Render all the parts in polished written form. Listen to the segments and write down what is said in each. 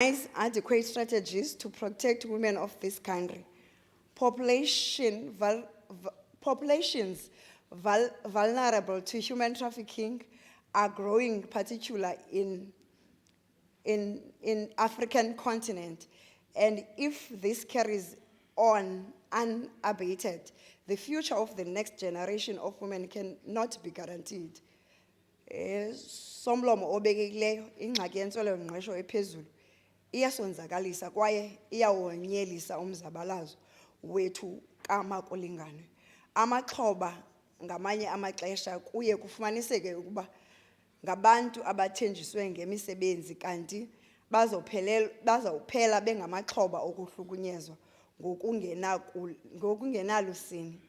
adequate strategies to protect women of this country. Populations vulnerable to human trafficking are growing, particularly in African continent. And if this carries on unabated, the future of the next generation of women cannot be guaranteed. Somlomo obekekileyo ingxaki yentswelo-ngqesho ephezulu iyasonzakalisa kwaye iyawonyelisa umzabalazo wethu kamakulingane. Amaxhoba ngamanye amaxesha kuye kufumaniseke ukuba ngabantu abathenjiswe ngemisebenzi kanti bazawuphela bengamaxhoba okuhlukunyezwa ngokungenalusini.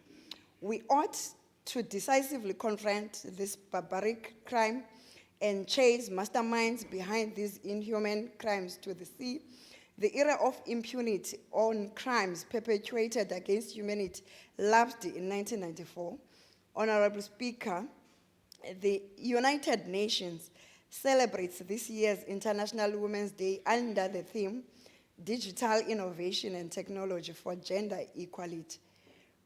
We ought to decisively confront this barbaric crime and chase masterminds behind these inhuman crimes to the sea. The era of impunity on crimes perpetuated against humanity lapsed in 1994. Honorable Speaker, the United Nations celebrates this year's International Women's Day under the theme, Digital Innovation and Technology for Gender Equality.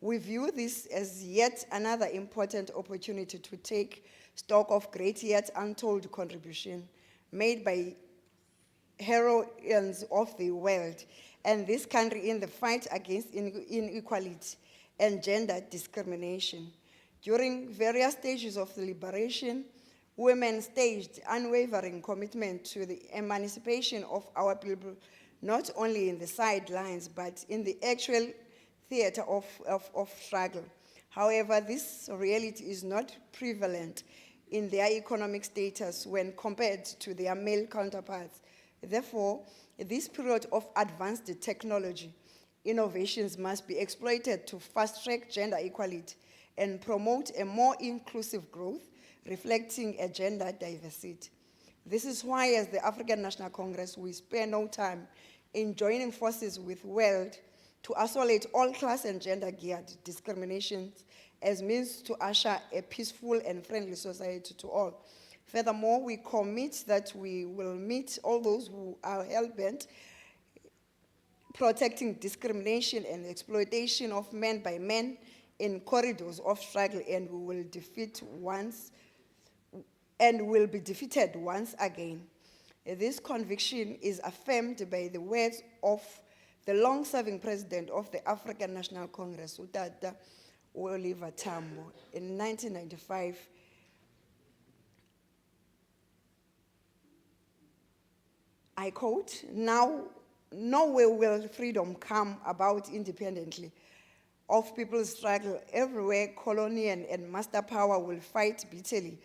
We view this as yet another important opportunity to take stock of great yet untold contribution made by heroines of the world and this country in the fight against inequality and gender discrimination. During various stages of the liberation, women staged unwavering commitment to the emancipation of our people, not only in the sidelines, but in the actual theater of struggle. However, this reality is not prevalent in their economic status when compared to their male counterparts. Therefore, this period of advanced technology innovations must be exploited to fast-track gender equality and promote a more inclusive growth, reflecting a gender diversity. This is why, as the African National Congress, we spare no time in joining forces with world to isolate all class and gender-geared discriminations as means to usher a peaceful and friendly society to all. Furthermore, we commit that we will meet all those who are hell-bent protecting discrimination and exploitation of men by men in corridors of struggle, and we will be defeated once again. This conviction is affirmed by the words of the long-serving president of the African National Congress, Utata Oliver Tambo, in 1995. I quote, "Now, nowhere will freedom come about independently of people's struggle. Everywhere, colonial and master power will fight bitterly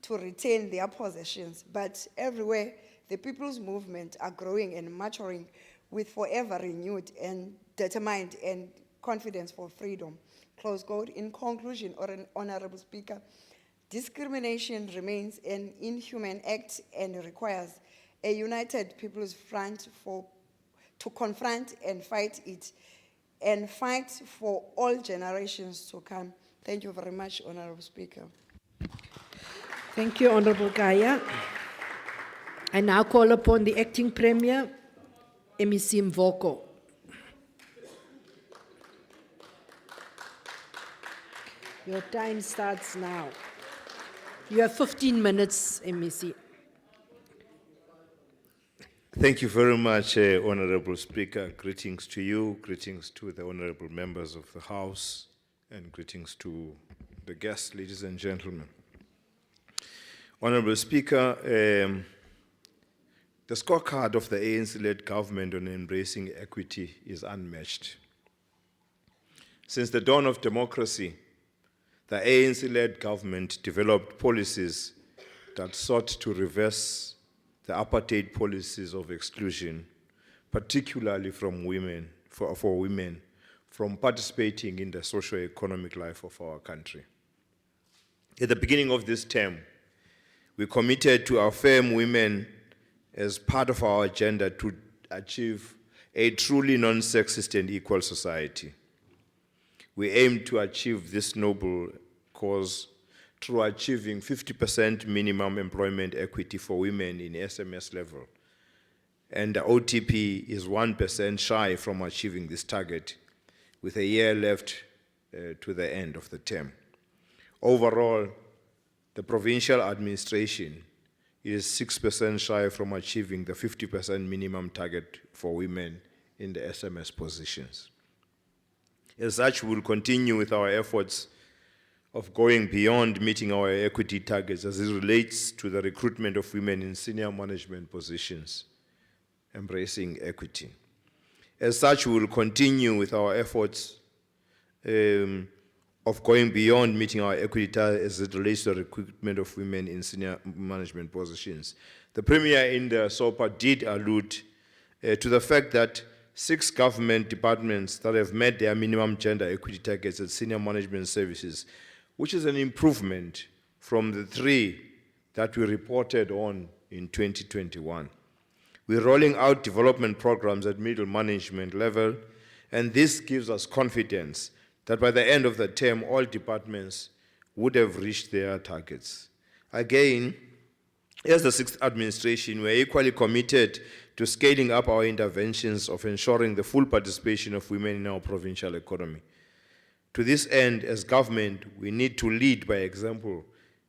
to retain their possessions. But everywhere, the people's movement are growing and maturing with forever renewed and determined and confidence for freedom." Close quote. In conclusion, Honorable Speaker, discrimination remains an inhuman act and requires a united people's front to confront and fight it, and fight for all generations to come. Thank you very much, Honorable Speaker. Thank you, Honorable Kaya. I now call upon the Acting Premier, MEC Mvoko. Your time starts now. You have 15 minutes, MEC. Thank you very much, Honorable Speaker. Greetings to you, greetings to the honorable members of the House, and greetings to the guests, ladies and gentlemen. Honorable Speaker, the scorecard of the ANC-led government on embracing equity is unmatched. Since the dawn of democracy, the ANC-led government developed policies that sought to reverse the apartheid policies of exclusion, particularly from women, for women, from participating in the socio-economic life of our country. At the beginning of this term, we committed to affirm women as part of our agenda to achieve a truly non-sexist and equal society. We aim to achieve this noble cause through achieving 50% minimum employment equity for women in SMS level and the OTP is 1% shy from achieving this target, with a year left to the end of the term. Overall, the provincial administration is 6% shy from achieving the 50% minimum target for women in the SMS positions. As such, we will continue with our efforts of going beyond meeting our equity targets as it relates to the recruitment of women in senior management positions, embracing equity. As such, we will continue with our efforts of going beyond meeting our equity targets as it relates to the recruitment of women in senior management positions. The Premier in the SOPA did allude to the fact that 6 government departments that have met their minimum gender equity targets at senior management services, which is an improvement from the 3 that we reported on in 2021. We're rolling out development programs at middle management level, and this gives us confidence that by the end of the term, all departments would have reached their targets. Again, as the 6th administration, we're equally committed to scaling up our interventions of ensuring the full participation of women in our provincial economy. To this end, as government, we need to lead by example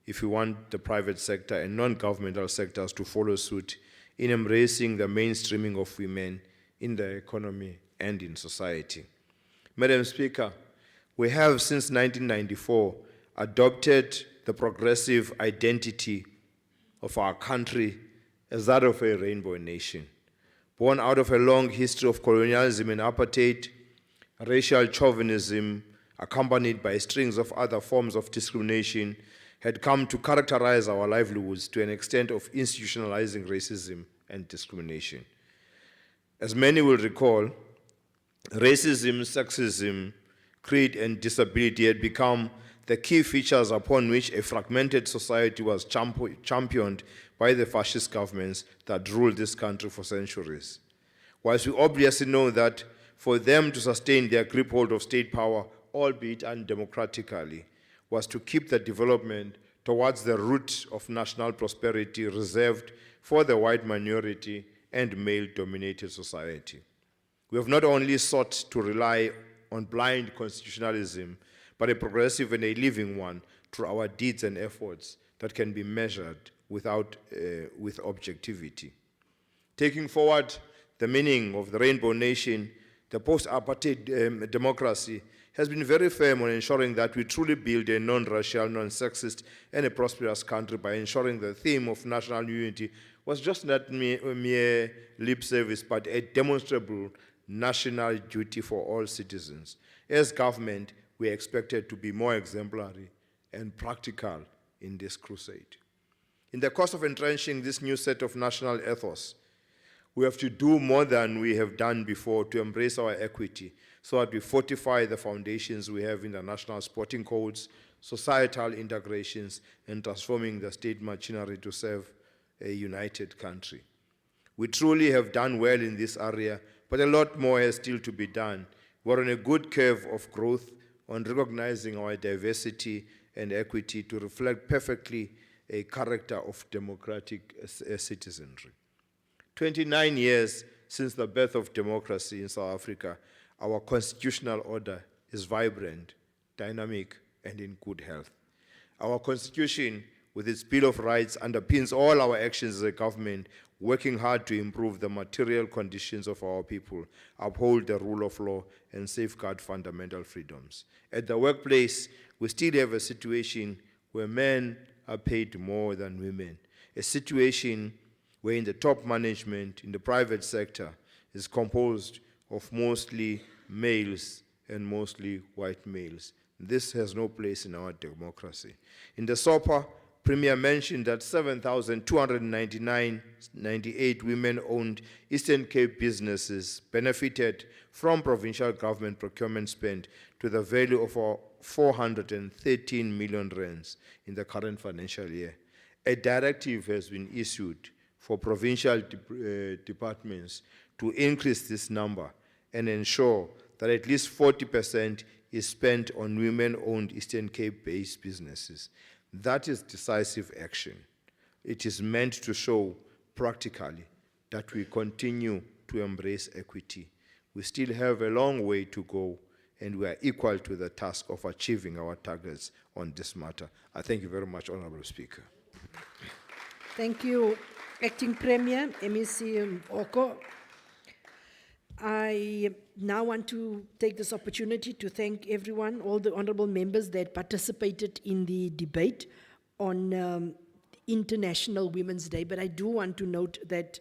if we want the private sector and non-governmental sectors to follow suit in embracing the mainstreaming of women in the economy and in society. Madam Speaker, we have since 1994 adopted the progressive identity of our country as that of a rainbow nation. Born out of a long history of colonialism and apartheid, racial chauvinism, accompanied by strings of other forms of discrimination, had come to characterize our livelihoods to an extent of institutionalizing racism and discrimination. As many will recall, racism, sexism, creed, and disability had become the key features upon which a fragmented society was championed by the fascist governments that ruled this country for centuries. Whilst we obviously know that for them to sustain their grip hold of state power, albeit undemocratically, was to keep the development towards the root of national prosperity reserved for the white minority and male-dominated society. We have not only sought to rely on blind constitutionalism, but a progressive and a living one through our deeds and efforts that can be measured with objectivity. Taking forward the meaning of the Rainbow Nation, the post-apartheid democracy has been very firm on ensuring that we truly build a non-racial, non-sexist, and a prosperous country by ensuring the theme of national unity was just not mere lip service, but a demonstrable national duty for all citizens. As government, we are expected to be more exemplary and practical in this crusade. In the course of entrenching this new set of national ethos, we have to do more than we have done before to embrace our equity so that we fortify the foundations we have in the national sporting codes, societal integrations, and transforming the state machinery to serve a united country. We truly have done well in this area, but a lot more has still to be done. We're on a good curve of growth on recognizing our diversity and equity to reflect perfectly a character of democratic citizenry. 29 years since the birth of democracy in South Africa, our constitutional order is vibrant, dynamic, and in good health. Our constitution, with its Bill of Rights, underpins all our actions as a government, working hard to improve the material conditions of our people, uphold the rule of law, and safeguard fundamental freedoms. At the workplace, we still have a situation where men are paid more than women, a situation where in the top management in the private sector is composed of mostly males and mostly white males. This has no place in our democracy. In the SOPA, Premier mentioned that 7,298 women-owned Eastern Cape businesses benefited from provincial government procurement spend to the value of 413 million rands in the current financial year. A directive has been issued for provincial departments to increase this number and ensure that at least 40% is spent on women-owned Eastern Cape-based businesses. That is decisive action. It is meant to show practically that we continue to embrace equity. We still have a long way to go, and we are equal to the task of achieving our targets on this matter. I thank you very much, Honorable Speaker. Thank you, Acting Premier, MEC Oko. I now want to take this opportunity to thank everyone, all the honorable members that participated in the debate on International Women's Day. But I do want to note that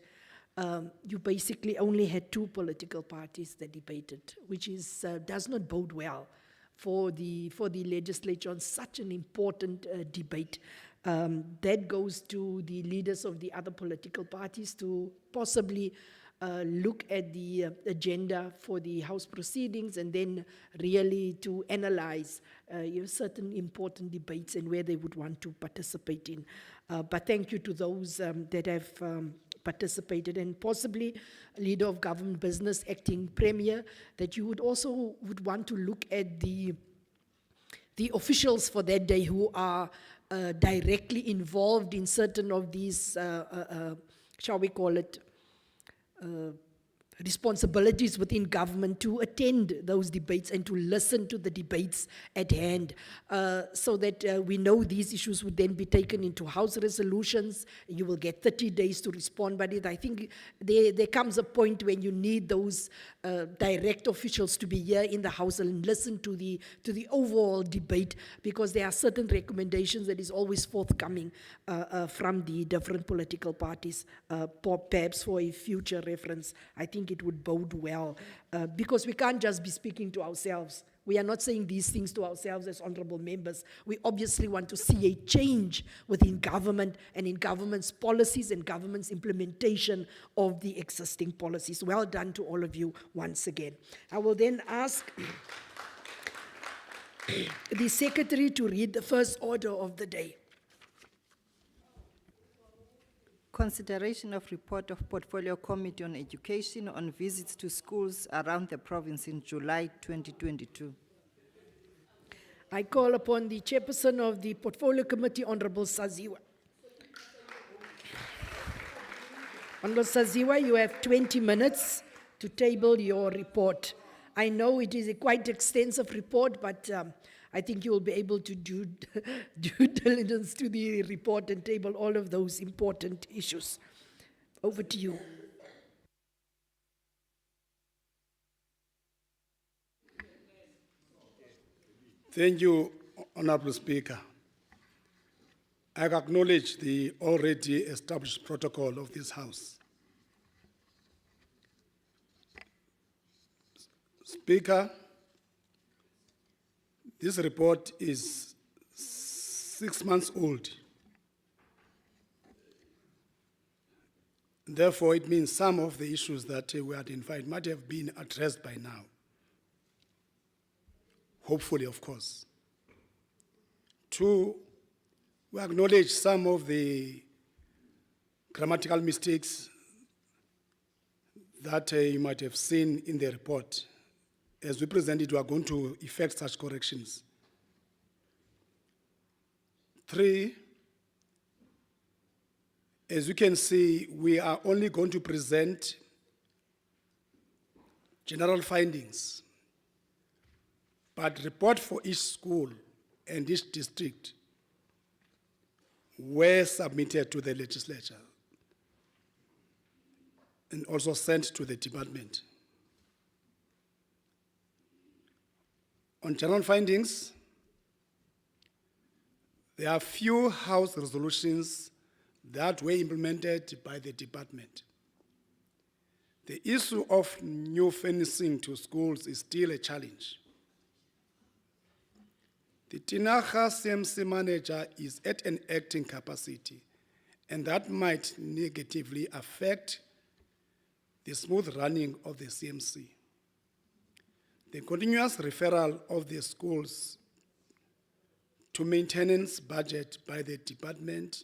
you basically only had two political parties that debated, which is does not bode well for the legislature on such an important debate. That goes to the leaders of the other political parties to possibly look at the agenda for the House proceedings and then really to analyze certain important debates and where they would want to participate in. But thank you to those that have participated, and possibly Leader of Government Business, Acting Premier, that you would also want to look at the officials for that day who are directly involved in certain of these, shall we call it, responsibilities within government to attend those debates and to listen to the debates at hand, so that we know these issues would then be taken into House resolutions. You will get 30 days to respond, but I think there comes a point when you need those direct officials to be here in the House and listen to the overall debate, because there are certain recommendations that is always forthcoming from the different political parties, perhaps for a future reference. I think it would bode well, because we can't just be speaking to ourselves. We are not saying these things to ourselves as honorable members. We obviously want to see a change within government and in government's policies and government's implementation of the existing policies. Well done to all of you once again. I will then ask the Secretary to read the first order of the day. Consideration of report of Portfolio Committee on Education on visits to schools around the province in July 2022. I call upon the Chairperson of the Portfolio Committee, Honorable Saziwa. Honorable Saziwa, you have 20 minutes to table your report. I know it is a quite extensive report, but I think you will be able to do due diligence to the report and table all of those important issues. Over to you. Thank you, Honorable Speaker. I acknowledge the already established protocol of this House. Speaker, this report is 6 months old. Therefore, it means some of the issues that we identified might have been addressed by now. Hopefully, of course. 2, we acknowledge some of the grammatical mistakes that you might have seen in the report. As we present it, we are going to effect such corrections. 3, as you can see, we are only going to present general findings, but report for each school and each district were submitted to the legislature and also sent to the department. On general findings, there are few House resolutions that were implemented by the department. The issue of new fencing to schools is still a challenge. The Tinaga CMC manager is at an acting capacity, and that might negatively affect the smooth running of the CMC. The continuous referral of the schools to maintenance budget by the department,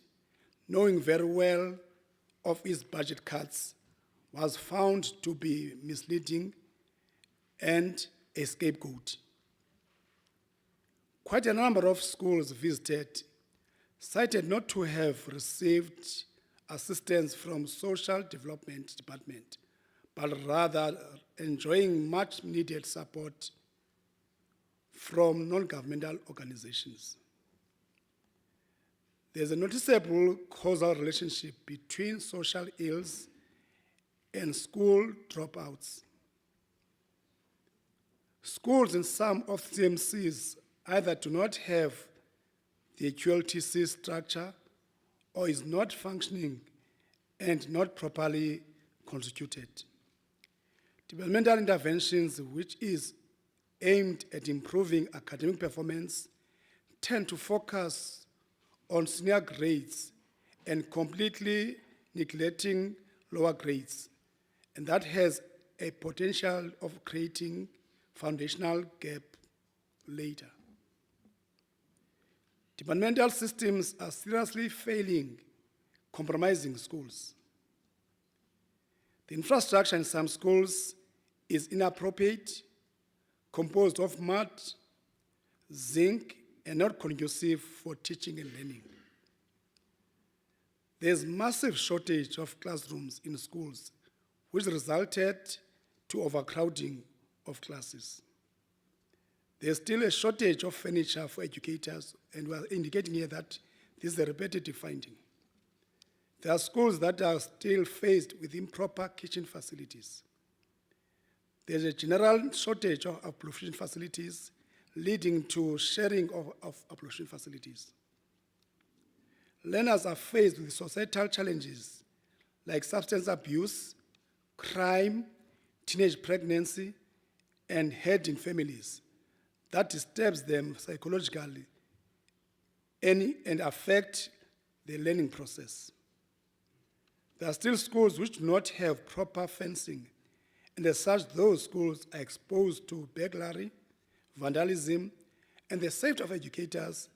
knowing very well of its budget cuts, was found to be misleading and a scapegoat. Quite a number of schools visited cited not to have received assistance from Social Development Department, but rather enjoying much needed support from non-governmental organizations. There's a noticeable causal relationship between social ills and school dropouts. Schools in some of CMCs either do not have the QLTC structure or is not functioning and not properly constituted. Developmental interventions, which is aimed at improving academic performance, tend to focus on senior grades and completely neglecting lower grades. And that has a potential of creating foundational gap later. Departmental systems are seriously failing, compromising schools. The infrastructure in some schools is inappropriate, composed of mud, zinc, and not conducive for teaching and learning. There's massive shortage of classrooms in schools, which resulted to overcrowding of classes. There's still a shortage of furniture for educators, and we're indicating here that this is a repetitive finding. There are schools that are still faced with improper kitchen facilities. There's a general shortage of application facilities, leading to sharing of application facilities. Learners are faced with societal challenges like substance abuse, crime, teenage pregnancy, and hate in families that disturbs them psychologically and affect the learning process. There are still schools which do not have proper fencing, and as such, those schools are exposed to burglary, vandalism, and the safety of educators,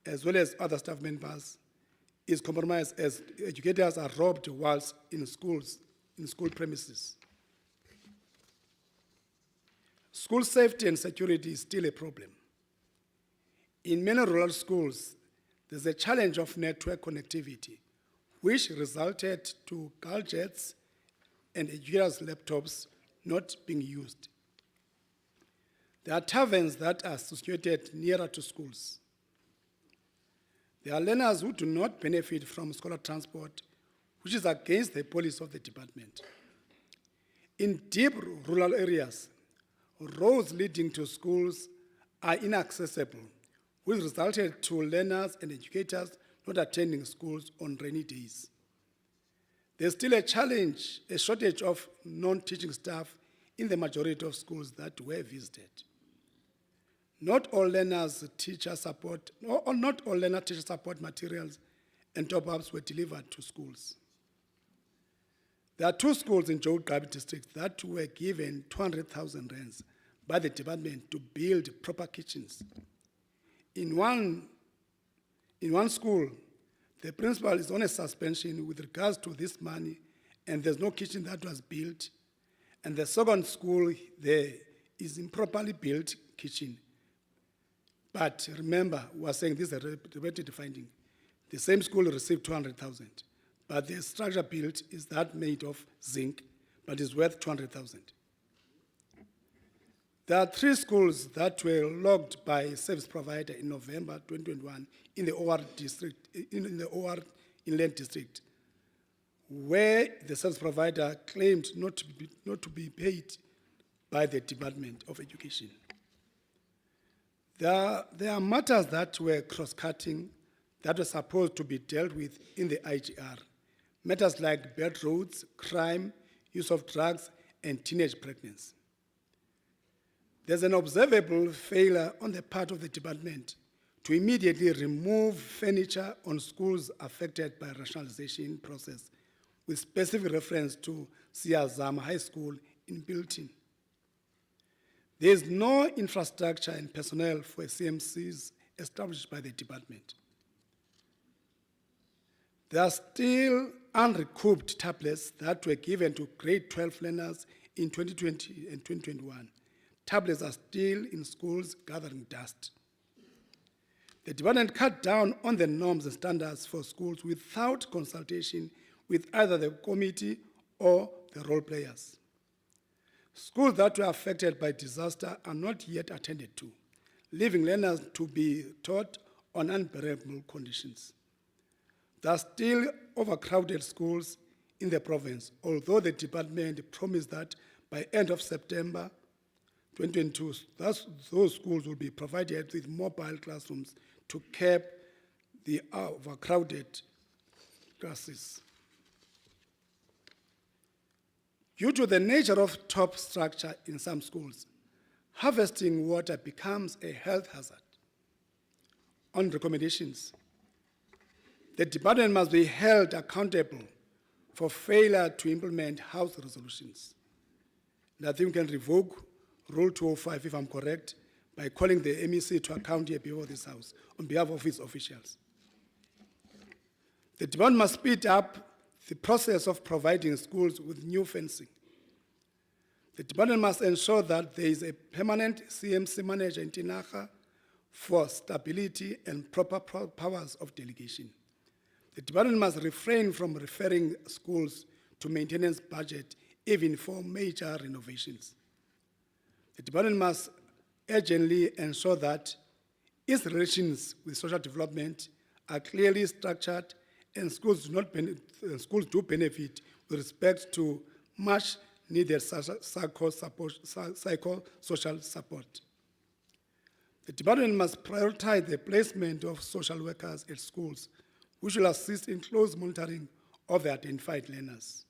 as well as other staff members, is compromised as educators are robbed whilst in schools, in school premises. School safety and security is still a problem. In many rural schools, there's a challenge of network connectivity, which resulted to gadgets and educators' laptops not being used. There are taverns that are situated nearer to schools. There are learners who do not benefit from scholar transport, which is against the policy of the department. In deep rural areas, roads leading to schools are inaccessible, which resulted to learners and educators not attending schools on rainy days. There's still a challenge, a shortage of non-teaching staff in the majority of schools that were visited. Not all learners teacher support, or not all learner teacher support materials and top-ups were delivered to schools. There are 2 schools in Joe Gabi district that were given 200,000 rands by the department to build proper kitchens. In one school, the principal is on a suspension with regards to this money, and there's no kitchen that was built. And the second school there is improperly built kitchen. But remember, we are saying this is a repetitive finding. The same school received 200,000, but the structure built is that made of zinc, but is worth 200,000. There are 3 schools that were logged by a service provider in November 2021 in the OR district, in the OR Inland District, where the service provider claimed not to be paid by the Department of Education. There are matters that were cross-cutting that were supposed to be dealt with in the IGR. Matters like bad roads, crime, use of drugs, and teenage pregnancy. There's an observable failure on the part of the department to immediately remove furniture on schools affected by rationalization process, with specific reference to Siyazama High School in Bilton. There is no infrastructure and personnel for CMCs established by the department. There are still unrecouped tablets that were given to grade 12 learners in 2020 and 2021. Tablets are still in schools gathering dust. The department cut down on the norms and standards for schools without consultation with either the committee or the role players. Schools that were affected by disaster are not yet attended to, leaving learners to be taught on unbearable conditions. There are still overcrowded schools in the province, although the department promised that by end of September 2022, those schools will be provided with mobile classrooms to curb the overcrowded classes. Due to the nature of top structure in some schools, harvesting water becomes a health hazard. On recommendations, the department must be held accountable for failure to implement House resolutions. And I think we can revoke Rule 205, if I'm correct, by calling the MEC to account here before this House on behalf of its officials. The department must speed up the process of providing schools with new fencing. The department must ensure that there is a permanent CMC manager in Tinaga for stability and proper powers of delegation. The department must refrain from referring schools to maintenance budget even for major renovations. The department must urgently ensure that its relations with social development are clearly structured and schools do benefit with respect to much needed psychosocial support. The department must prioritize the placement of social workers at schools, which will assist in close monitoring of the identified learners.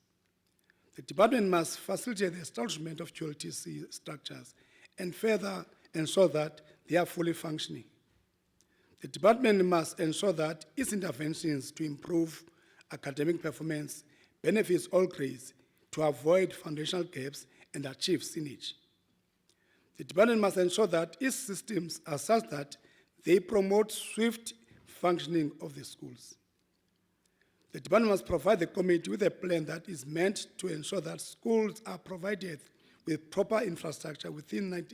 The department must facilitate the establishment of QLTC structures and further ensure that they are fully functioning. The department must ensure that its interventions to improve academic performance benefits all grades to avoid foundational gaps and achieve synergy. The department must ensure that its systems are such that they promote swift functioning of the schools. The department must provide the committee with a plan that is meant to ensure that schools are provided with proper infrastructure within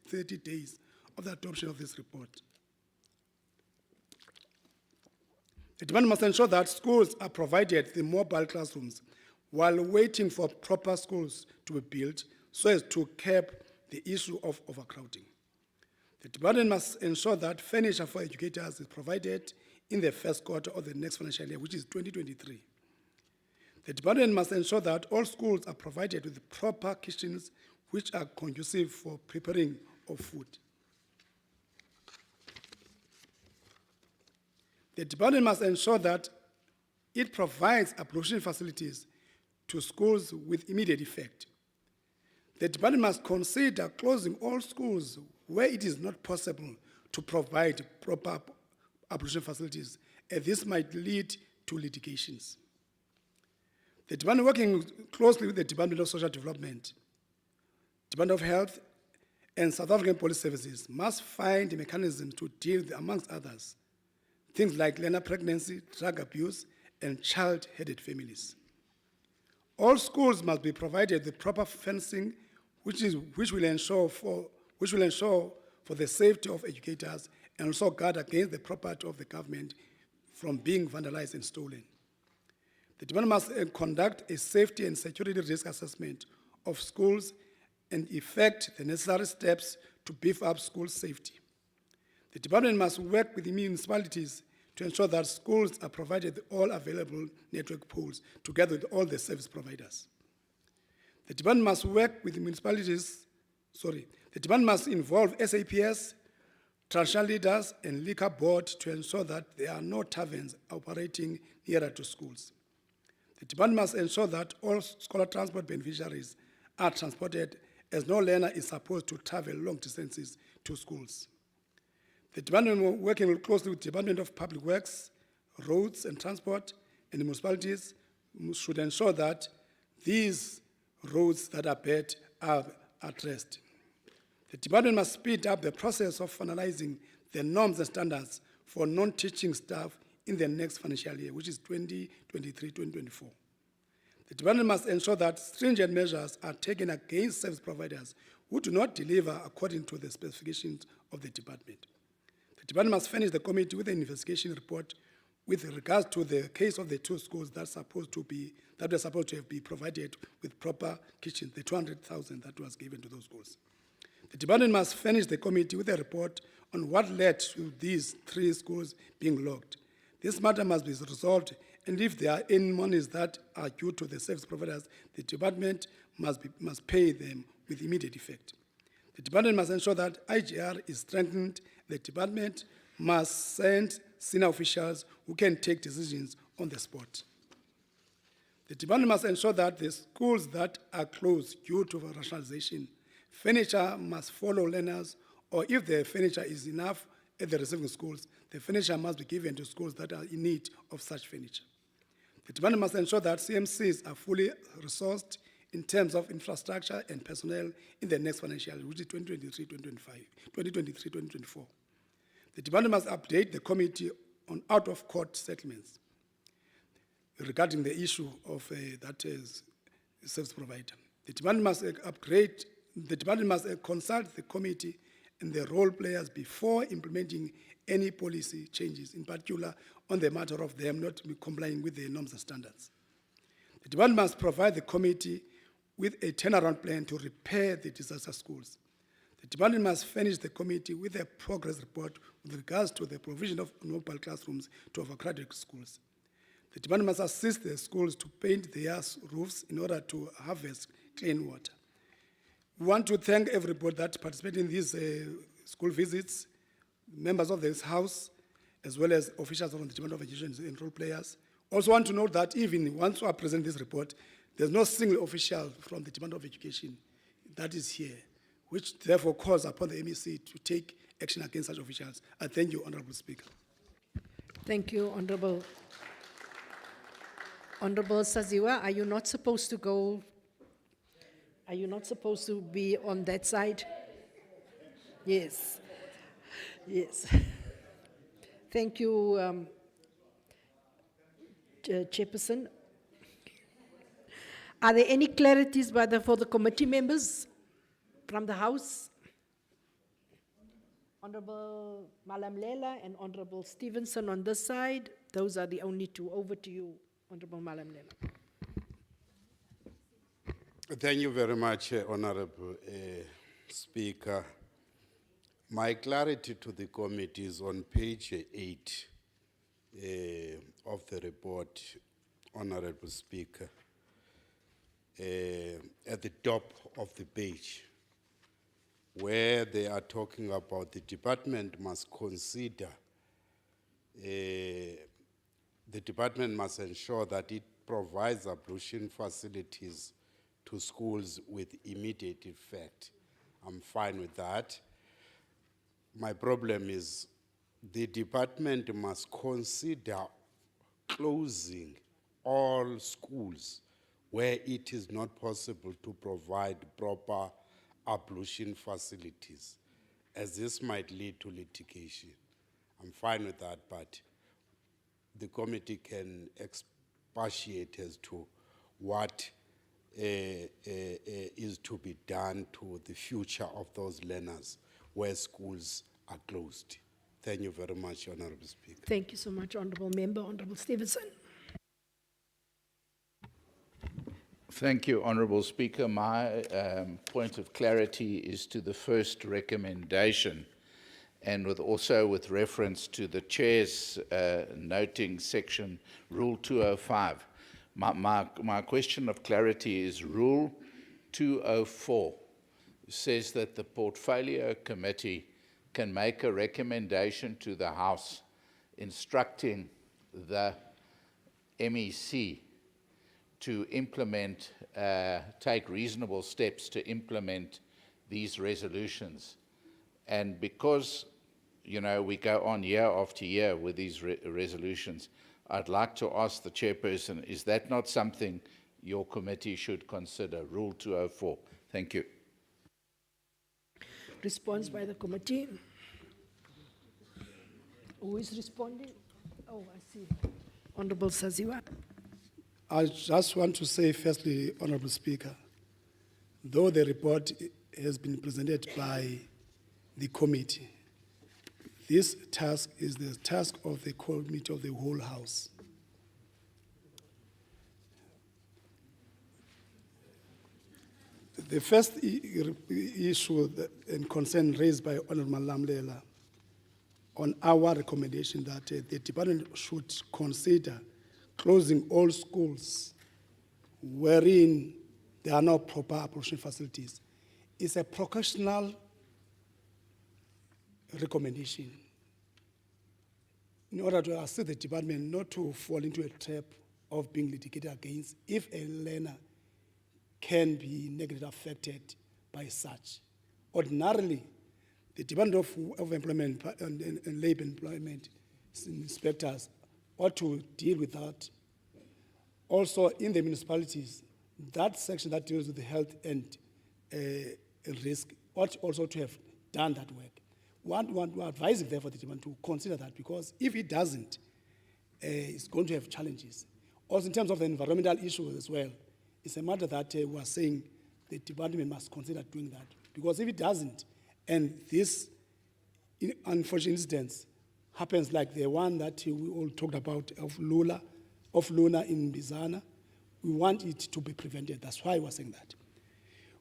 30 days of the adoption of this report. The department must ensure that schools are provided the mobile classrooms while waiting for proper schools to be built so as to curb the issue of overcrowding. The department must ensure that furniture for educators is provided in the first quarter of the next financial year, which is 2023. The department must ensure that all schools are provided with proper kitchens which are conducive for preparing of food. The department must ensure that it provides ablution facilities to schools with immediate effect. The department must consider closing all schools where it is not possible to provide proper ablution facilities, and this might lead to litigations. The department, working closely with the Department of Social Development, Department of Health, and South African Police Services, must find a mechanism to deal with, amongst others, things like learner pregnancy, drug abuse, and child-headed families. All schools must be provided with proper fencing, which will ensure for the safety of educators and also guard against the property of the government from being vandalized and stolen. The department must conduct a safety and security risk assessment of schools and effect the necessary steps to beef up school safety. The department must work with the municipalities to ensure that schools are provided with all available network pools together with all the service providers. The department must work with the municipalities, the department must involve SAPS, traditional leaders, and liquor board to ensure that there are no taverns operating nearer to schools. The department must ensure that all scholar transport beneficiaries are transported, as no learner is supposed to travel long distances to schools. The department, working closely with the Department of Public Works, Roads and Transport, and the municipalities, should ensure that these roads that are bad are addressed. The department must speed up the process of finalizing the norms and standards for non-teaching staff in the next financial year, which is 2023-2024. The department must ensure that stringent measures are taken against service providers who do not deliver according to the specifications of the department. The department must furnish the committee with an investigation report with regards to the case of the two schools that were supposed to have been provided with proper kitchens, the 200,000 that was given to those schools. The department must furnish the committee with a report on what led to these 3 schools being locked. This matter must be resolved, and if there are any monies that are due to the service providers, the department must pay them with immediate effect. The department must ensure that IGR is strengthened. The department must send senior officials who can take decisions on the spot. The department must ensure that the schools that are closed due to rationalization, furniture must follow learners, or if the furniture is enough at the receiving schools, the furniture must be given to schools that are in need of such furniture. The department must ensure that CMCs are fully resourced in terms of infrastructure and personnel in the next financial year, which is 2023-2024. The department must update the committee on out-of-court settlements regarding the issue of that service provider. The department must consult the committee and the role players before implementing any policy changes, in particular on the matter of them not complying with the norms and standards. The department must provide the committee with a turnaround plan to repair the disaster schools. The department must furnish the committee with a progress report with regards to the provision of mobile classrooms to overcrowded schools. The department must assist the schools to paint their roofs in order to harvest clean water. We want to thank everybody that participated in these school visits, members of this House, as well as officials from the Department of Education and role players. Also want to note that even once we are presenting this report, there's no single official from the Department of Education that is here, which therefore calls upon the MEC to take action against such officials. I thank you, Honorable Speaker. Thank you, Honorable. Honorable Saziwa, are you not supposed to go? Are you not supposed to be on that side? Yes. Yes. Thank you, Chairperson. Are there any clarities for the committee members from the House? Honorable Malamlela and Honorable Stevenson on this side. Those are the only two. Over to you, Honorable Malamlela. Thank you very much, Honorable Speaker. My clarity to the committee is on page 8 of the report, Honorable Speaker. At the top of the page, where they are talking about the department must consider, the department must ensure that it provides ablution facilities to schools with immediate effect. I'm fine with that. My problem is the department must consider closing all schools where it is not possible to provide proper ablution facilities, as this might lead to litigation. I'm fine with that, but the committee can expatiate as to what is to be done to the future of those learners where schools are closed. Thank you very much, Honorable Speaker. Thank you so much, Honorable Member. Honorable Stevenson. Thank you, Honourable Speaker. My point of clarity is to the first recommendation, and also with reference to the Chair's noting section Rule 205. My question of clarity is Rule 204 says that the Portfolio Committee can make a recommendation to the House instructing the MEC to implement, take reasonable steps to implement these resolutions. And because, you know, we go on year after year with these resolutions, I'd like to ask the chairperson, is that not something your committee should consider? Rule 204. Thank you. Response by the committee. Who is responding? Oh, I see. Honorable Saziwa. I just want to say firstly, Honorable Speaker, though the report has been presented by the committee, This task is the task of the committee of the whole House. The first issue and concern raised by Honorable Lamlela on our recommendation that the department should consider closing all schools wherein there are no proper appropriation facilities is a professional recommendation in order to assist the department not to fall into a trap of being litigated against if a learner can be negatively affected by such. Ordinarily, the Department of Employment and Labor Employment inspectors ought to deal with that. Also, in the municipalities, that section that deals with the health and risk ought also to have done that work. We're advising therefore the department to consider that, because if it doesn't, it's going to have challenges. Also, in terms of the environmental issues as well, it's a matter that we are saying the department must consider doing that. Because if it doesn't, and this unfortunate incident happens like the one that we all talked about of Luna in Bizana, we want it to be prevented. That's why we're saying that.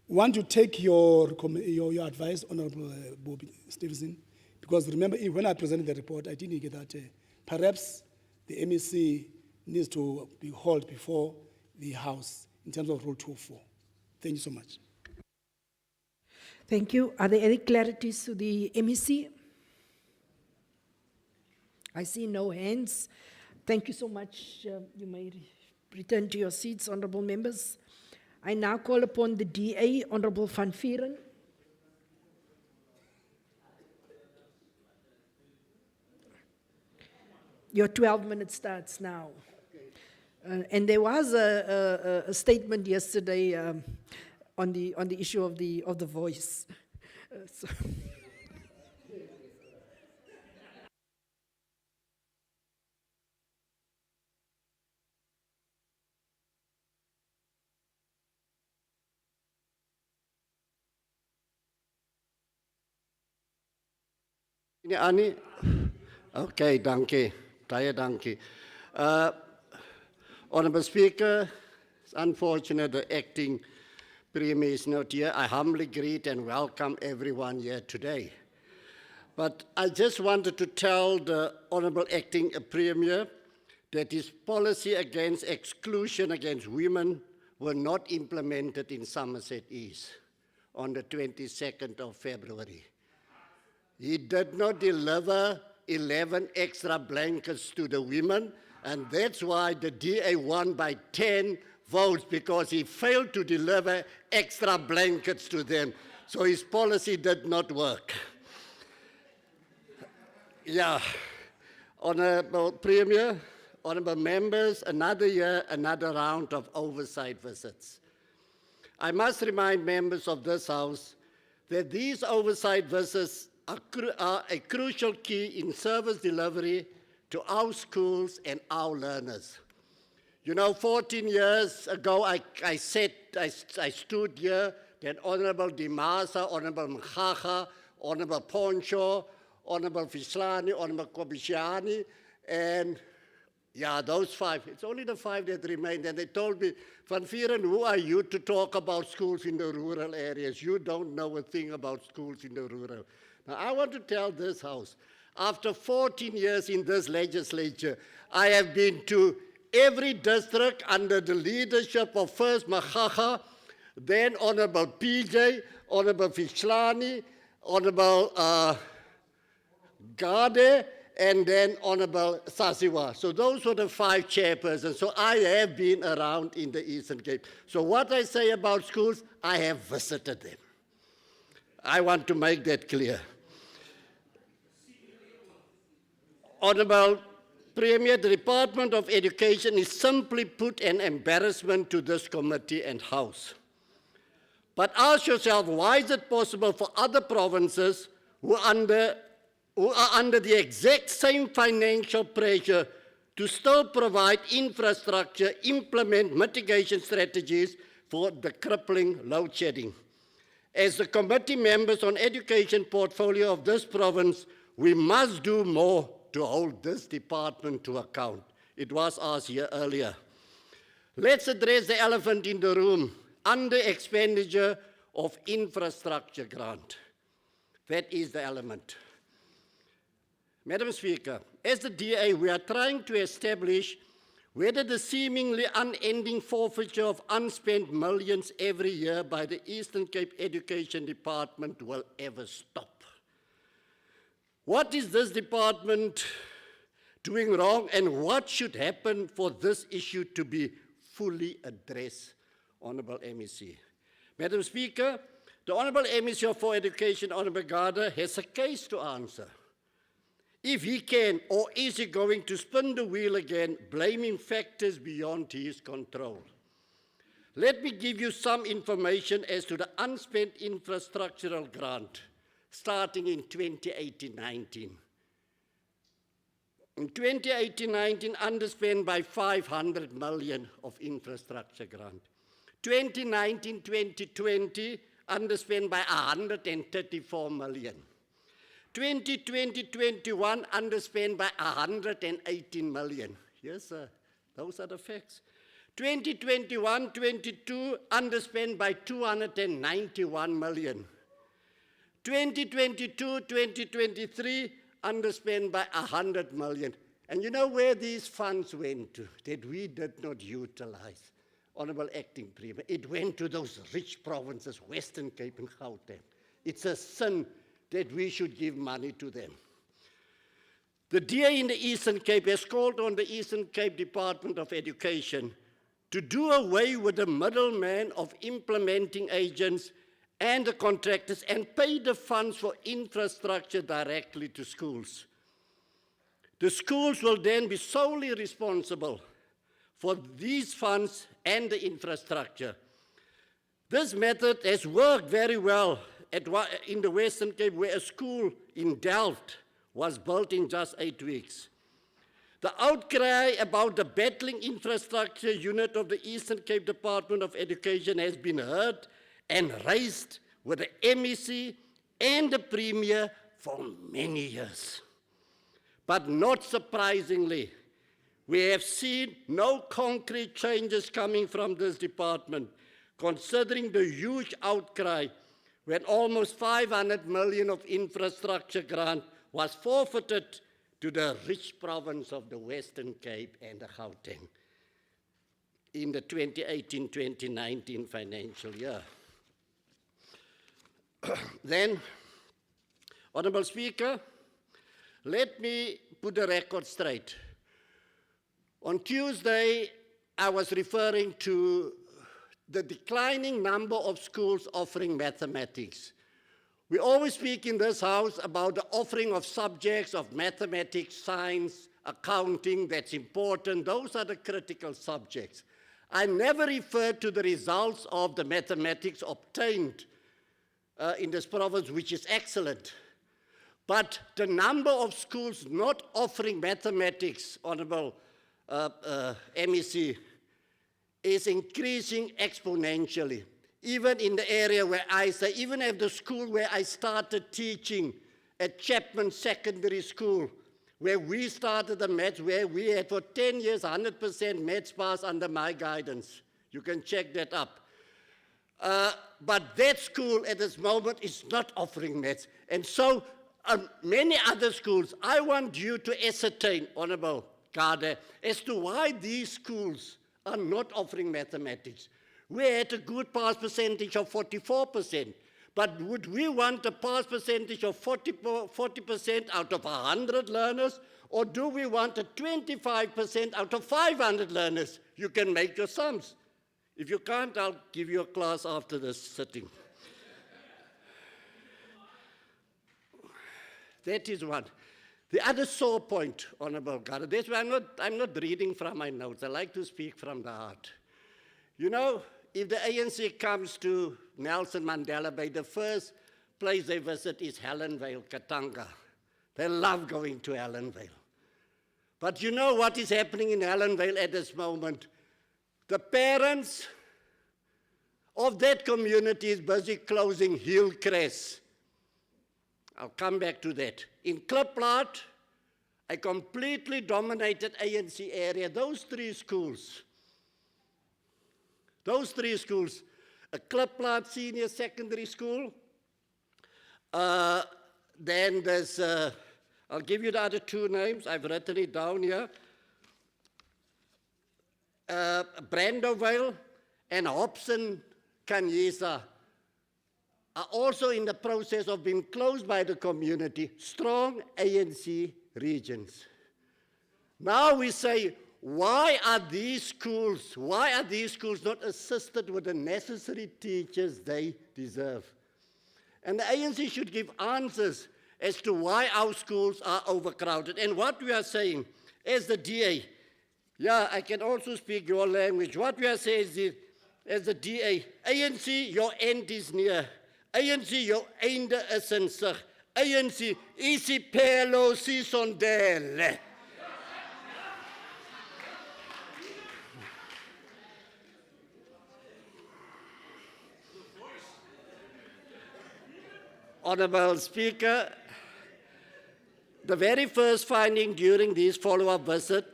We want to take your advice, Honorable Bobby Stevenson, because remember, when I presented the report, I did indicate that perhaps the MEC needs to be held before the House in terms of Rule 204. Thank you so much. Thank you. Are there any clarities to the MEC? I see no hands. Thank you so much. You may return to your seats, honorable members. I now call upon the DA, Honorable Van Vieren. Your 12 minutes starts now. And there was a statement yesterday on the issue of the voice. So. Annie? Okay, dankie. Baie dankie. Honourable Speaker, it's unfortunate the acting Premier is not here. I humbly greet and welcome everyone here today. But I just wanted to tell the Honourable Acting Premier that his policy against exclusion against women were not implemented in Somerset East on the 22nd of February. He did not deliver 11 extra blankets to the women, and that's why the DA won by 10 votes, because he failed to deliver extra blankets to them. So his policy did not work. Yeah. Honourable Premier, honourable members, another year, another round of oversight visits. I must remind members of this House that these oversight visits are a crucial key in service delivery to our schools and our learners. You know, 14 years ago, I stood here, that Honourable Dimasa, Honourable Mkhaga, Honourable Poncho, Honourable Fislani, Honourable Kobishiani, and yeah, those five. It's only the five that remained. And they told me, Van Vieren, who are you to talk about schools in the rural areas? You don't know a thing about schools in the rural. Now, I want to tell this House, after 14 years in this legislature, I have been to every district under the leadership of first Mkhaga, then Honourable PJ, Honourable Fislani, Honourable Gade, and then Honourable Sasiwa. So those were the five chairpersons. So I have been around in the Eastern Cape. So what I say about schools, I have visited them. I want to make that clear. Honourable Premier, the Department of Education is simply put an embarrassment to this committee and House. But ask yourself, why is it possible for other provinces who are under the exact same financial pressure to still provide infrastructure, implement mitigation strategies for the crippling load shedding? As the committee members on education portfolio of this province, we must do more to hold this department to account. It was asked here earlier. Let's address the elephant in the room, under expenditure of infrastructure grant. That is the element. Madam Speaker, as the DA, we are trying to establish whether the seemingly unending forfeiture of unspent millions every year by the Eastern Cape Education Department will ever stop. What is this department doing wrong, and what should happen for this issue to be fully addressed, Honourable MEC? Madam Speaker, the Honourable MEC for Education, Honourable Gada, has a case to answer. If he can, or is he going to spin the wheel again, blaming factors beyond his control? Let me give you some information as to the unspent infrastructural grant, starting in 2018-19. In 2018-19, underspent by 500 million of infrastructure grant. 2019-2020, underspent by 134 million. 2020-21, underspent by 118 million. Yes, sir, those are the facts. 2021-22, underspent by 291 million. 2022-2023, underspent by 100 million. And you know where these funds went to that we did not utilize, Honourable Acting Premier? It went to those rich provinces, Western Cape and Gauteng. It's a sin that we should give money to them. The DA in the Eastern Cape has called on the Eastern Cape Department of Education to do away with the middleman of implementing agents and the contractors and pay the funds for infrastructure directly to schools. The schools will then be solely responsible for these funds and the infrastructure. This method has worked very well in the Western Cape, where a school in Delft was built in just 8 weeks. The outcry about the battling infrastructure unit of the Eastern Cape Department of Education has been heard and raised with the MEC and the Premier for many years. But not surprisingly, we have seen no concrete changes coming from this department, considering the huge outcry when almost 500 million of infrastructure grant was forfeited to the rich province of the Western Cape and the Gauteng in the 2018-2019 financial year. Then, Honourable Speaker, let me put the record straight. On Tuesday, I was referring to the declining number of schools offering mathematics. We always speak in this house about the offering of subjects of mathematics, science, accounting, that's important. Those are the critical subjects. I never refer to the results of the mathematics obtained in this province, which is excellent. But the number of schools not offering mathematics, Honourable MEC, is increasing exponentially. Even in the area where I say, even at the school where I started teaching at Chapman Secondary School, where we started the maths, where we had for 10 years 100% maths pass under my guidance. You can check that up. But that school at this moment is not offering maths. And so many other schools, I want you to ascertain, Honourable Gada, as to why these schools are not offering mathematics. We had a good pass percentage of 44%, but would we want a pass percentage of 40% out of 100 learners, or do we want a 25% out of 500 learners? You can make your sums. If you can't, I'll give you a class after this sitting. That is one. The other sore point, Honourable Gada, that's why I'm not reading from my notes. I like to speak from the heart. You know, if the ANC comes to Nelson Mandela Bay, the first place they visit is Helenvale, Katanga. They love going to Helenvale. But you know what is happening in Helenvale at this moment? The parents of that community is busy closing Hillcrest I'll come back to that. In Klipplaat, a completely dominated ANC area, those three schools, a Klipplaat Senior Secondary School, then there's, I'll give you the other two names, I've written it down here, Brandovale and Hobson Kanyisa are also in the process of being closed by the community, strong ANC regions. Now we say, why are these schools not assisted with the necessary teachers they deserve? And the ANC should give answers as to why our schools are overcrowded. And what we are saying, as the DA, yeah, I can also speak your language. What we are saying is, as the DA, ANC, your end is near. ANC, jou einde is in sig. ANC, isipelo sisondele. Honorable Speaker, the very first finding during this follow-up visit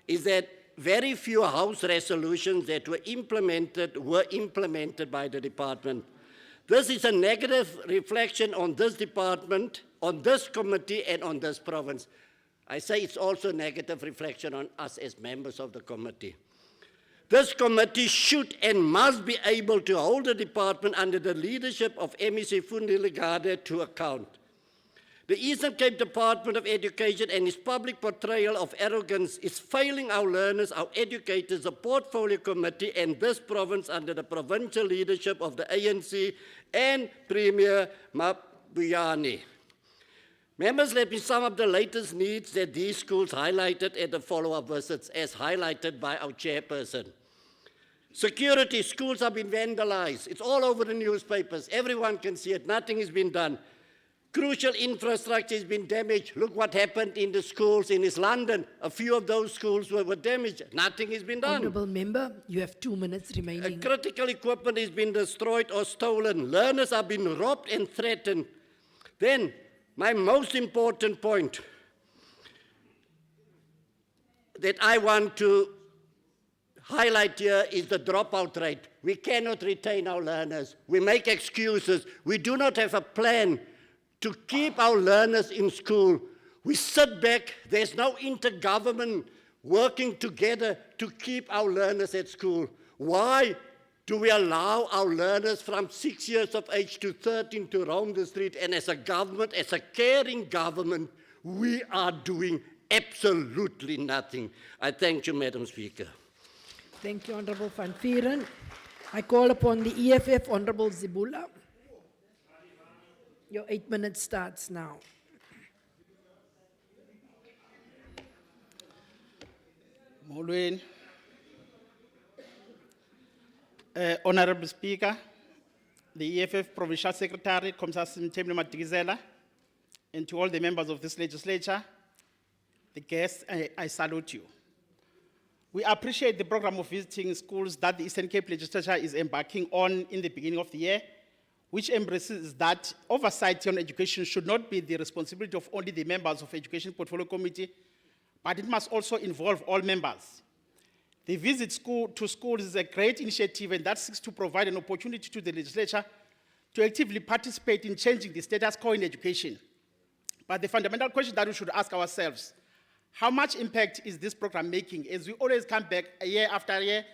is that very few House resolutions that were implemented by the department. This is a negative reflection on this department, on this committee, and on this province. I say it's also a negative reflection on us as members of the committee. This committee should and must be able to hold the department under the leadership of MEC Fundilegade to account. The Eastern Cape Department of Education and its public portrayal of arrogance is failing our learners, our educators, the portfolio committee, and this province under the provincial leadership of the ANC and Premier Mabuyane. Members, let me sum up the latest needs that these schools highlighted at the follow-up visits, as highlighted by our chairperson. Security, schools have been vandalized. It's all over the newspapers. Everyone can see it. Nothing has been done. Crucial infrastructure has been damaged. Look what happened in the schools in East London. A few of those schools were damaged. Nothing has been done. Honourable Member, you have 2 minutes remaining. Critical equipment has been destroyed or stolen. Learners have been robbed and threatened. Then, my most important point that I want to highlight here is the dropout rate. We cannot retain our learners. We make excuses. We do not have a plan to keep our learners in school. We sit back. There's no intergovernment working together to keep our learners at school. Why do we allow our learners from 6 years of age to 13 to roam the street? And as a government, as a caring government, we are doing absolutely nothing. I thank you, Madam Speaker. Thank you, Honourable Van Vieren. I call upon the EFF, Honourable Zibula. Your 8 minutes starts now. Molweni. Honorable Speaker, the EFF Provincial Secretary, Commissioner Mthembu Madikizela, and to all the members of this legislature, the guests, I salute you. We appreciate the program of visiting schools that the Eastern Cape Legislature is embarking on in the beginning of the year, which embraces that oversight on education should not be the responsibility of only the members of Education Portfolio Committee, but it must also involve all members. The visit to schools is a great initiative, and that seeks to provide an opportunity to the legislature to actively participate in changing the status quo in education. But the fundamental question that we should ask ourselves, how much impact is this program making, as we always come back year after year,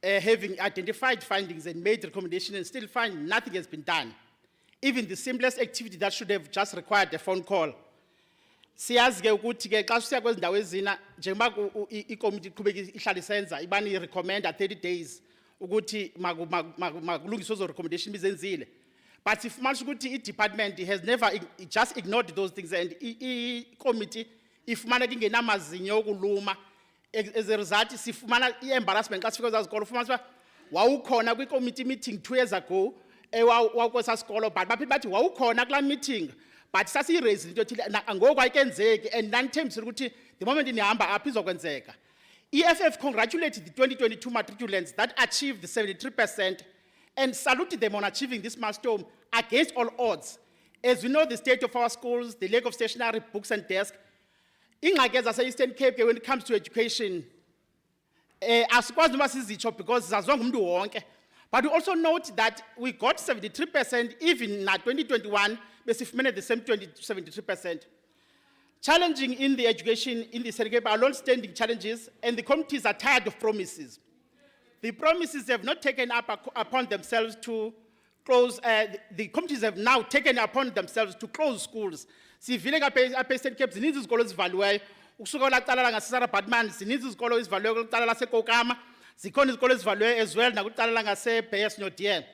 having identified findings and made recommendations and still find nothing has been done. Even the simplest activity that should have just required a phone call. Siyazi ke ukuthi ke xa siya kwezindawo ezina njengoba ikomiti iqhubeka ihlala isenza ibani recommend 30 days ukuthi makulungiswe zo recommendation bizenzile. But if manje ukuthi i-department has never just ignored those things, and i-committee ifumana kingenamazinyo okuluma, as a result sifumana i-embarrassment xa sifika kwezazikolo ufumana wawukhona kwi-committee meeting 2 years ago wakwesa sikolo, but baphinde bathi wawukhona kulaa meeting but sasiyiraise into ethile ngoku ayikenzeki, and nanithembisile ukuthi the moment inihamba apha izokwenzeka. EFF congratulated the 2022 matriculants that achieved the 73% and saluted them on achieving this milestone against all odds, As we know the state of our schools, the lack of stationery, books and desks, ingxaki zase-Eastern Cape ke when it comes to education, asikwazi noma sizitsho because zaziwa ngumuntu wonke. But we also note that we got 73%, even na 2021, besifumene the same 73%. Challenging in the education in the Eastern Cape are long-standing challenges, and the committees are tired of promises. The promises have not taken up upon themselves to close, the committees have now taken upon themselves to close schools. Sivile kapha Eastern Cape, zininzi izikolo ezivaliweyo, ukusuka lakuqala ngaseSarah Baartman, zininzi izikolo ezivaliweyo kuluqala laseKokama, zikhona izikolo ezivaliweyo as well nakuqala ngaseBeyers Nodier.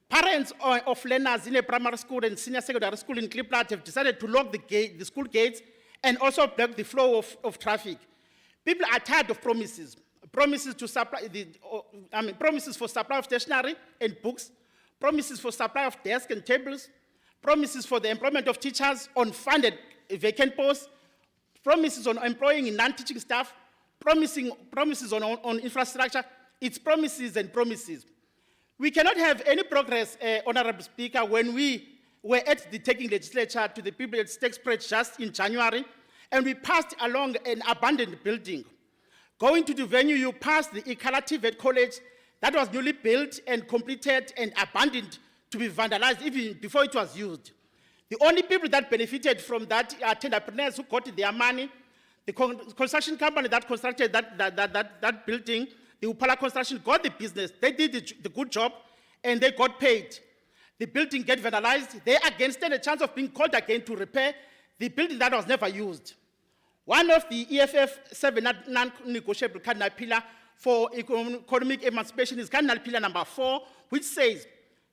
Parents of learners in a primary school and senior secondary school in Kliplat have decided to lock the school gates and also block the flow of traffic. People are tired of promises. Promises to supply promises for supply of stationery and books, promises for supply of desks and tables, promises for the employment of teachers on funded vacant posts, promises on employing non-teaching staff, promises on infrastructure. It's promises and promises. We cannot have any progress, Honorable Speaker, when we were at the taking legislature to the people at Stake Spread just in January, and we passed along an abandoned building. Going to the venue, you passed the Ikhala TVET College that was newly built and completed and abandoned to be vandalized even before it was used. The only people that benefited from that are entrepreneurs who got their money. The construction company that constructed that building, the Upala Construction, got the business. They did the good job and they got paid. The building get vandalized. They again stand a chance of being called again to repair the building that was never used. One of the EFF 7 non-negotiable cardinal pillar for economic emancipation is cardinal pillar number 4, which says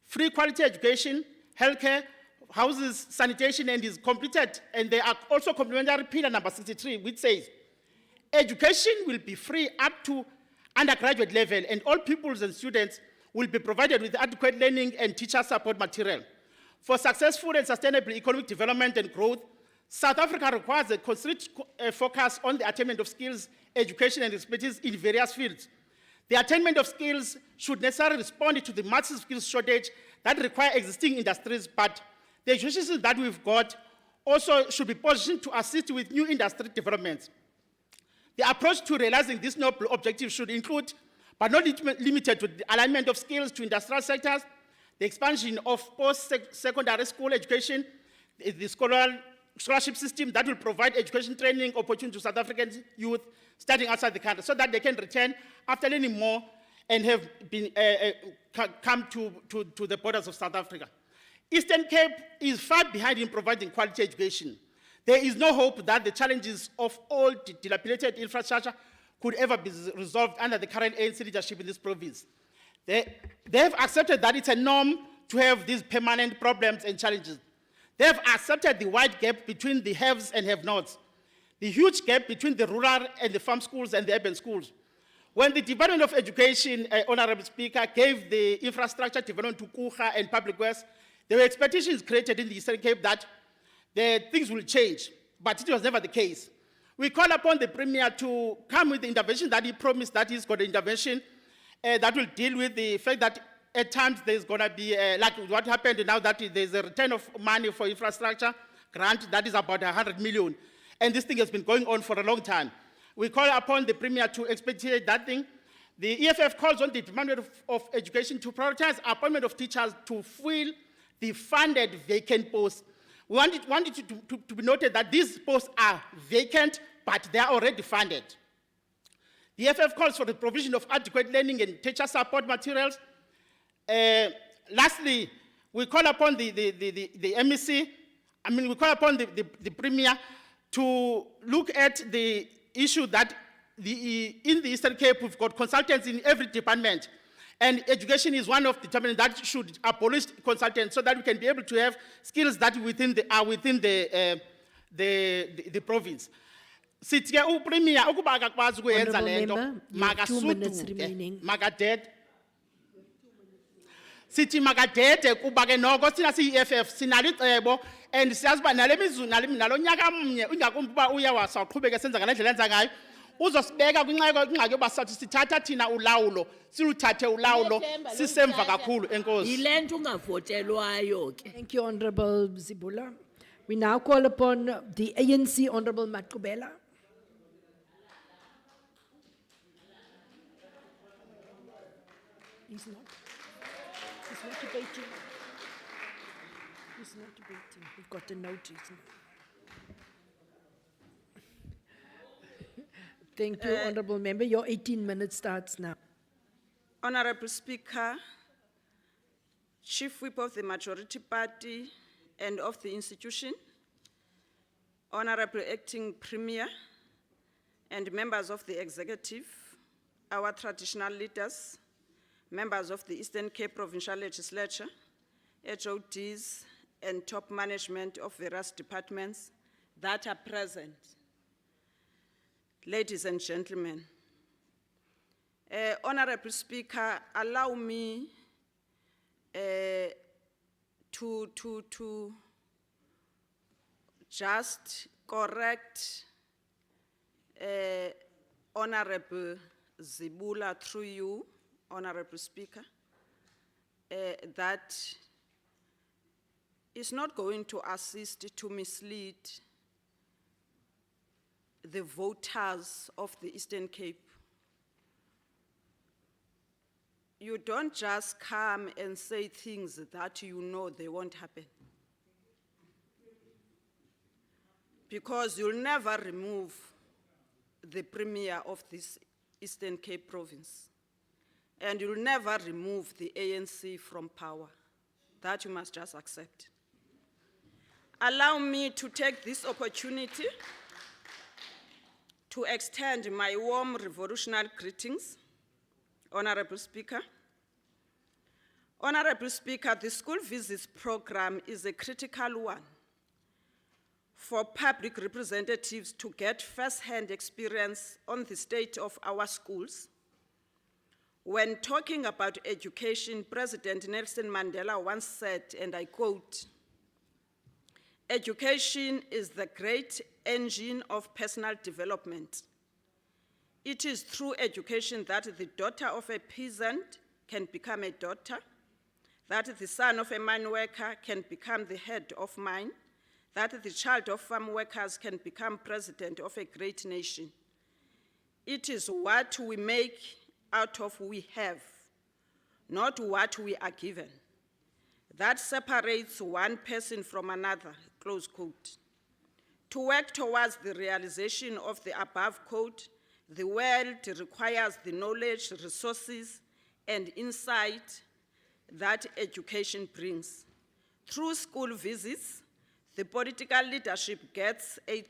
free quality education, healthcare, houses, sanitation, and is completed. And there are also complementary pillar number 63, which says education will be free up to undergraduate level, and all pupils and students will be provided with adequate learning and teacher support material. For successful and sustainable economic development and growth, South Africa requires a concerted focus on the attainment of skills, education, and expertise in various fields. The attainment of skills should necessarily respond to the massive skills shortage that require existing industries, but the education that we've got also should be positioned to assist with new industry developments. The approach to realizing this noble objective should include, but not limited to, the alignment of skills to industrial sectors, the expansion of post-secondary school education, the scholarship system that will provide education training opportunities to South African youth studying outside the country so that they can return after learning more and have been, come to the borders of South Africa. Eastern Cape is far behind in providing quality education. There is no hope that the challenges of all dilapidated infrastructure could ever be resolved under the current ANC leadership in this province. They have accepted that it's a norm to have these permanent problems and challenges. They have accepted the wide gap between the haves and have-nots, the huge gap between the rural and the farm schools and the urban schools. When the Department of Education, Honorable Speaker, gave the infrastructure development to Kucha and Public Works, there were expectations created in the Eastern Cape that things will change, but it was never the case. We call upon the Premier to come with the intervention that he promised that he's got an intervention that will deal with the fact that at times there's going to be, like what happened now that there's a return of money for infrastructure grant that is about 100 million. And this thing has been going on for a long time. We call upon the Premier to expedite that thing. The EFF calls on the Department of Education to prioritize appointment of teachers to fill the funded vacant posts. We want it to be noted that these posts are vacant, but they are already funded. The EFF calls for the provision of adequate learning and teacher support materials. Lastly, we call upon the MEC, we call upon the Premier to look at the issue that in the Eastern Cape, we've got consultants in every department. And education is one of the departments that should abolish consultants so that we can be able to have skills that are within the province. Sithi ke uPremier ukuba akakwazi ukuyenza lento Honourable Member, you have 2 minutes makasuduke remaining. makadede. Sithi makadede kuba ke noko sina siyi-EFF sinalo icebo and siyazi uba nalo nyaka mnye ingakumbi uba uyawasa uqhubeke senza ngale ndlela enza ngayo uzosibeka kwingxaki yoba sathi sithatha thina ulawulo, siluthathe ulawulo, sisemva kakhulu, enkosi. Yile nto ungavotelwayo ke. Thank you, Honorable Zibula. We now call upon the ANC, Honorable Matkubela. He's not debating. He's not debating. We've got a notice. Thank you, Honorable Member. Your 18 minutes starts now. Honorable Speaker, Chief Whip of the Majority Party and of the institution, Honorable Acting Premier and members of the executive, our traditional leaders, members of the Eastern Cape Provincial Legislature, HODs, and top management of various departments that are present. Ladies and gentlemen, Honorable Speaker, allow me to just correct Honorable Zibula through you, Honorable Speaker, that is not going to assist to mislead the voters of the Eastern Cape. You don't just come and say things that you know they won't happen. Because you'll never remove the premier of this Eastern Cape province. And you'll never remove the ANC from power. That you must just accept. Allow me to take this opportunity to extend my warm revolutionary greetings, Honorable Speaker. Honorable Speaker, the school visits program is a critical one for public representatives to get first-hand experience on the state of our schools. When talking about education, President Nelson Mandela once said, and I quote, "Education is the great engine of personal development. It is through education that the daughter of a peasant can become a daughter, that the son of a mine worker can become the head of mine, that the child of farm workers can become president of a great nation. It is what we make out of we have, not what we are given, that separates one person from another," close quote. To work towards the realization of the above quote, the world requires the knowledge, resources, and insight that education brings. Through school visits, the political leadership gets a